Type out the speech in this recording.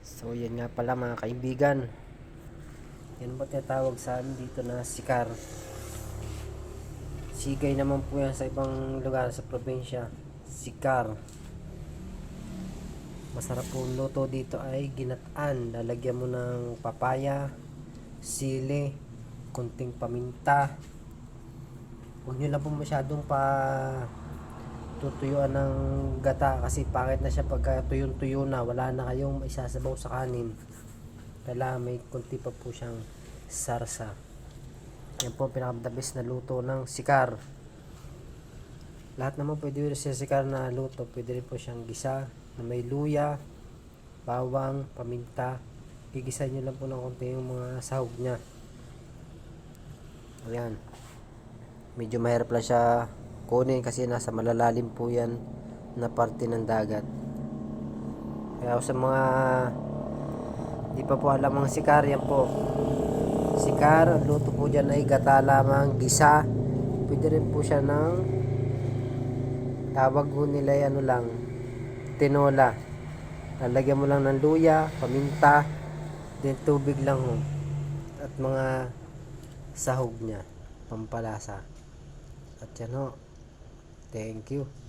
So yan nga pala mga kaibigan, yan ba tinatawag sa amin dito na sikar. Sigay naman po yan sa ibang lugar sa probinsya, sikar. Masarap po luto dito ay ginataan. Lalagyan mo ng papaya, sili, kunting paminta. Huwag nyo lang po masyadong tutuyuan ng gata kasi pangit na siya pagka tuyo na, wala na kayong isasabaw sa kanin. Kailangan may kunti pa po siyang sarsa. Yan po ang pinaka-the-best na luto ng sikar. Lahat naman pwede rin sa sikar na luto. Pwede rin po siyang gisa na may luya, bawang, paminta. Gigisa nyo lang po ng konti yung mga sahog nya. Ayan. Medyo mahirap lang siya kunin kasi nasa malalalim po yan na parte ng dagat. Kaya sa mga di pa po alam ang sikar, yan po. Sikar, ang luto po dyan ay gata lamang, gisa. Pwede rin po siya ng tawag po nila ano lang, tinola. Lalagyan mo lang ng luya, paminta, then tubig lang ho. At mga sahog niya, pampalasa. At yan ho. Thank you.